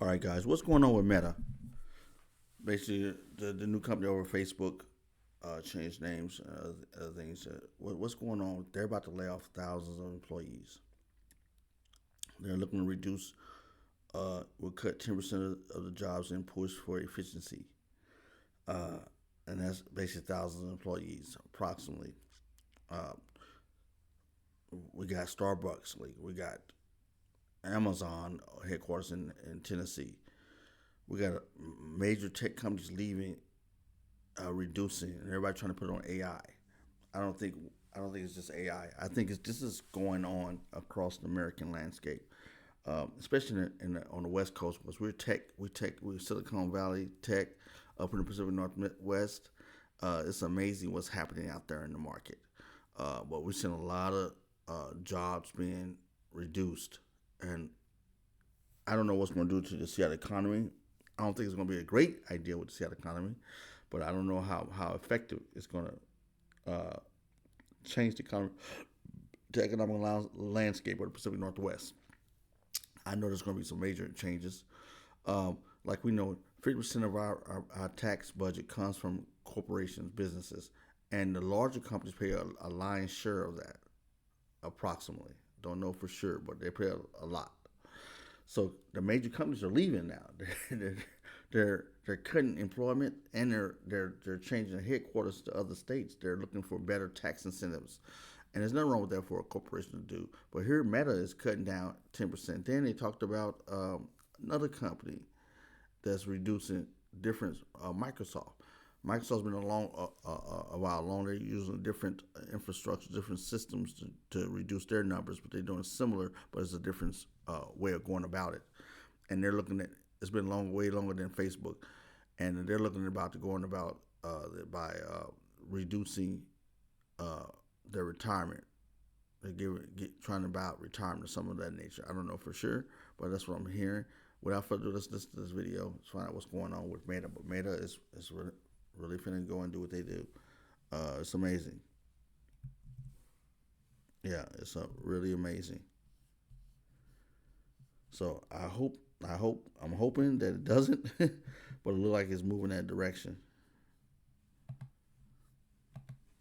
All right, guys, what's going on with Meta? Basically, the new company over Facebook changed names and other things. What's going on? They're about to lay off thousands of employees. They're looking to reduce, will cut 10% of the jobs and push for efficiency. Uh, and that's basically thousands of employees, approximately. Uh, we got Starbucks, like we got Amazon headquarters in Tennessee. We got major tech companies leaving, reducing, and everybody trying to put it on AI. I don't think I don't think it's just AI. I think this is going on across the American landscape, especially on the West Coast because we're Silicon Valley tech up in the Pacific Northwest. It's amazing what's happening out there in the market, but we're seeing a lot of jobs being reduced, and I don't know what's going to do to the Seattle economy. I don't think it's going to be a great idea with the Seattle economy, but I don't know how effective it's going to change the economic landscape of the Pacific Northwest. I know there's going to be some major changes. Like we know, 50% of our tax budget comes from corporations, businesses, and the larger companies pay a lion's share of that, approximately. Don't know for sure, but they pay a lot. So the major companies are leaving now. They're cutting employment and they're changing their headquarters to other states. They're looking for better tax incentives, and there's nothing wrong with that for a corporation to do. But here, Meta is cutting down 10%. Then they talked about another company that's reducing difference. Microsoft. Microsoft's been a while long. They're using different infrastructure, different systems to reduce their numbers, but they're doing similar, but it's a different way of going about it. And they're looking at it's been way longer than Facebook, and they're looking about to going about by reducing their retirement. They're trying about retirement or something of that nature. I don't know for sure, but that's what I'm hearing. Without further ado, let's listen to this video. Let's find out what's going on with Meta. But Meta is really finna go and do what they do. It's amazing. Yeah, it's really amazing. So I'm hoping that it doesn't, but it looks like it's moving that direction.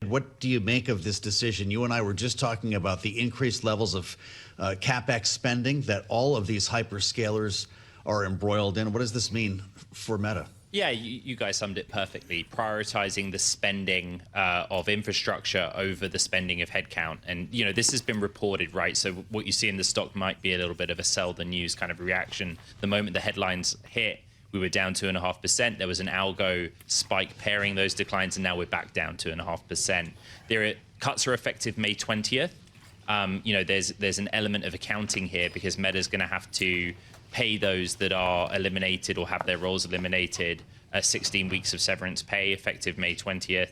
What do you make of this decision? You and I were just talking about the increased levels of CapEx spending that all of these hyperscalers are embroiled in. What does this mean for Meta? Yeah, you guys summed it perfectly. Prioritizing the spending of infrastructure over the spending of headcount. And, this has been reported, right? So what you see in the stock might be a little bit of a sell the news kind of reaction. The moment the headlines hit, we were down 2.5%. There was an algo spike pairing those declines, and now we're back down 2.5%. Cuts are effective May 20th. There's an element of accounting here because Meta's going to have to pay those that are eliminated or have their roles eliminated 16 weeks of severance pay effective May 20th.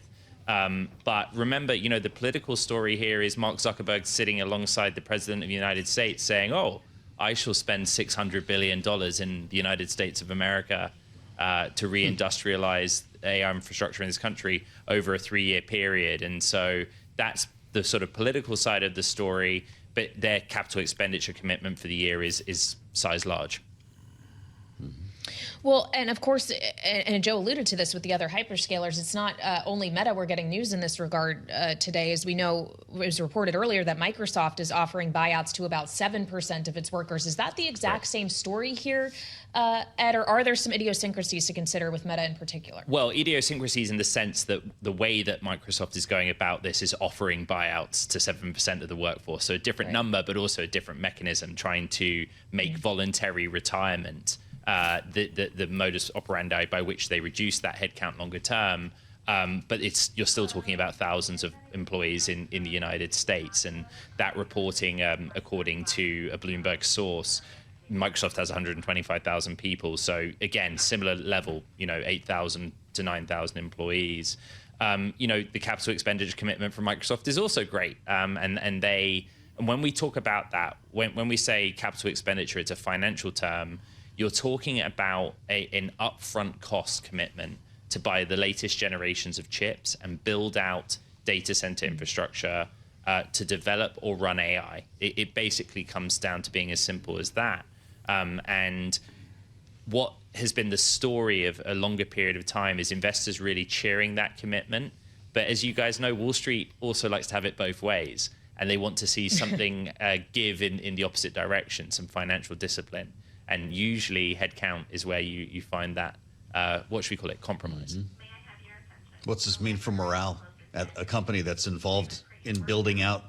But remember, the political story here is Mark Zuckerberg sitting alongside the president of the United States saying, oh, I shall spend $600 billion in the United States of America to reindustrialize AI infrastructure in this country over a 3-year period. And so that's the sort of political side of the story. But their capital expenditure commitment for the year is size large. Well, and of course, and Joe alluded to this with the other hyperscalers, it's not only Meta. We're getting news in this regard today. As we know, it was reported earlier that Microsoft is offering buyouts to about 7% of its workers. Is that the exact same story here, Ed, or are there some idiosyncrasies to consider with Meta in particular? Well, idiosyncrasies in the sense that the way that Microsoft is going about this is offering buyouts to 7% of the workforce. So a different number, but also a different mechanism, trying to make voluntary retirement the modus operandi by which they reduce that headcount longer term. But you're still talking about thousands of employees in the United States. And that reporting, according to a Bloomberg source, Microsoft has 125,000 people. So again, similar level, 8,000 to 9,000 employees. The capital expenditure commitment from Microsoft is also great. And when we talk about that, when we say capital expenditure, it's a financial term. You're talking about an upfront cost commitment to buy the latest generations of chips and build out data center infrastructure to develop or run AI. It basically comes down to being as simple as that. And what has been the story of a longer period of time is investors really cheering that commitment. But as you guys know, Wall Street also likes to have it both ways, and they want to see something give in the opposite direction, some financial discipline. And usually headcount is where you find that, what should we call it, compromise. What's this mean for morale at a company that's involved in building out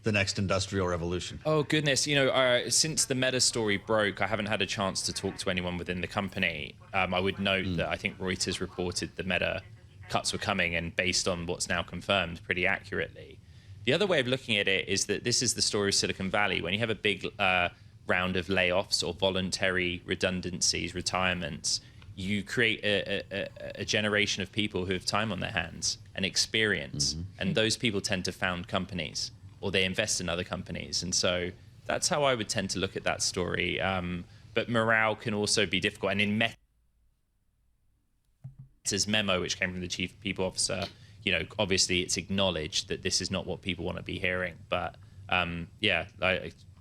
the next industrial revolution? Oh, goodness. Since the Meta story broke, I haven't had a chance to talk to anyone within the company. I would note that I think Reuters reported the Meta cuts were coming, and based on what's now confirmed, pretty accurately. The other way of looking at it is that this is the story of Silicon Valley. When you have a big round of layoffs or voluntary redundancies, retirements, you create a generation of people who have time on their hands and experience. And those people tend to found companies, or they invest in other companies. And so that's how I would tend to look at that story. But morale can also be difficult. And in Meta's memo, which came from the chief people officer, obviously it's acknowledged that this is not what people want to be hearing. But I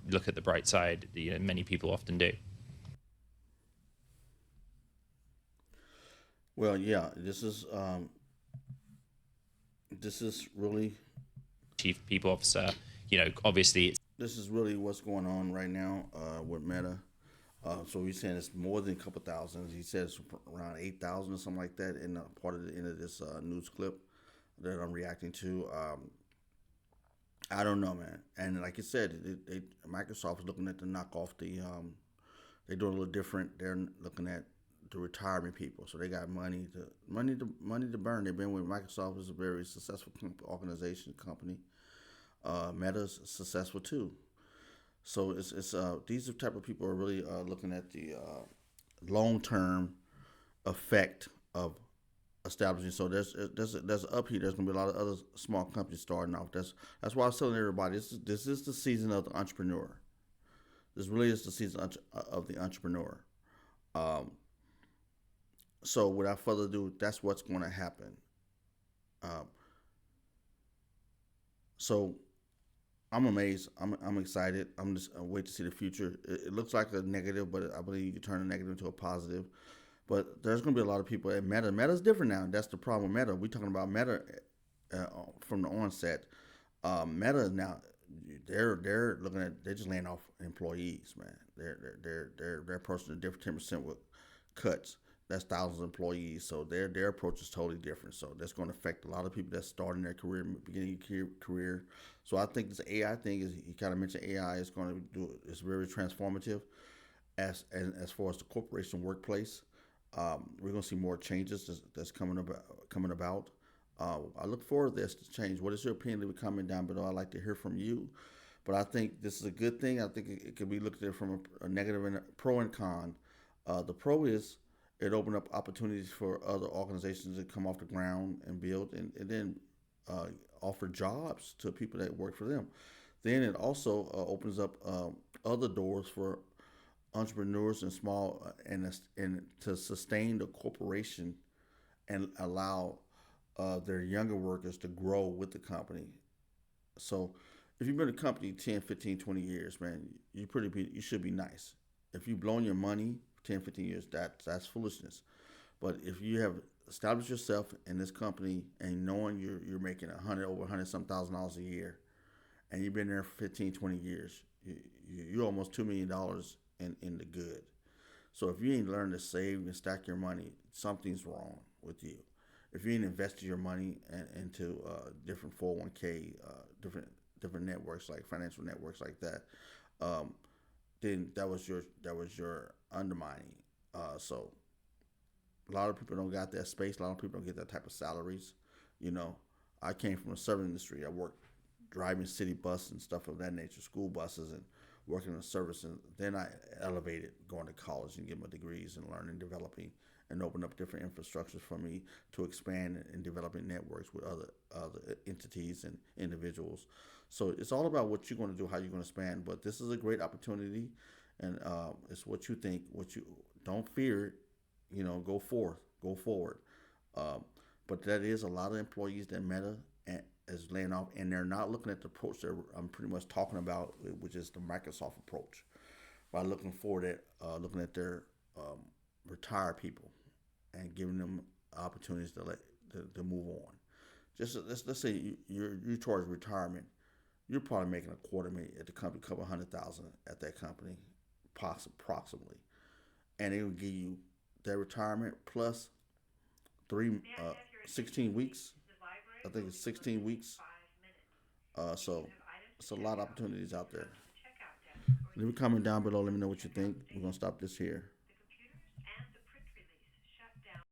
look at the bright side. Many people often do. Well, yeah, this is really Chief people officer, obviously it's this is really what's going on right now with Meta. So he's saying it's more than a couple thousand. He says around 8,000 or something like that in part of the end of this news clip that I'm reacting to. I don't know, man. And like you said, Microsoft is looking at to knock off the. They're doing a little different. They're looking at the retirement people, so they got money to burn. They've been with Microsoft. Is a very successful organization company. Meta's successful too. So it's these are the type of people are really looking at the long term effect of establishing. So there's up here. There's gonna be a lot of other small companies starting off. That's why I was telling everybody this is the season of the entrepreneur. This really is the season of the entrepreneur. So without further ado, that's what's going to happen. So I'm amazed. I'm excited. I'm just wait to see the future. It looks like a negative, but I believe you can turn a negative into a positive. But there's going to be a lot of people at Meta. Meta's different now. That's the problem with Meta. We're talking about Meta from the onset. Meta now, they're looking at they're just laying off employees, man. They're approaching a different 10% with cuts. That's thousands of employees, so their approach is totally different. So that's going to affect a lot of people that's starting their career, beginning your career. So I think this AI thing is, you kind of mentioned AI is going to do it's very transformative as far as the corporation workplace. We're going to see more changes that's coming about. I look forward to this to change. What is your opinion? Leave a comment down below. I'd like to hear from you. But I think this is a good thing. I think it could be looked at from a negative and a pro and con. The pro is it opened up opportunities for other organizations to come off the ground and build and then offer jobs to people that work for them. Then it also opens up other doors for entrepreneurs and small and to sustain the corporation and allow their younger workers to grow with the company. So if you've been in a company 10, 15, 20 years, man, you should be nice. If you've blown your money 10, 15 years, that's foolishness. But if you have established yourself in this company and knowing you're making over 100 some $1,000 a year, and you've been there for 15, 20 years, you're almost $2 million in the good. So if you ain't learned to save and stack your money, something's wrong with you. If you ain't invested your money into different 401k, different networks like financial networks like that, then that was your undermining. So a lot of people don't got that space. A lot of people don't get that type of salaries. I came from the service industry. I worked driving city bus and stuff of that nature, school buses, and working in service. And then I elevated, going to college and getting my degrees and learning, developing, and opened up different infrastructures for me to expand and developing networks with other entities and individuals. So it's all about what you're going to do, how you're going to expand. But this is a great opportunity, and it's what you think. What you don't fear it. Go forward. But that is a lot of employees that Meta is laying off, and they're not looking at the approach that I'm pretty much talking about, which is the Microsoft approach. By looking at their retire people and giving them opportunities to move on. Just let's say you're towards retirement, you're probably making a quarter million at the company, a couple $100,000 at that company, approximately, and it will give you their retirement plus 16 weeks. I think it's 16 weeks. So it's a lot of opportunities out there. Leave a comment down below. Let me know what you think. We're gonna stop this here.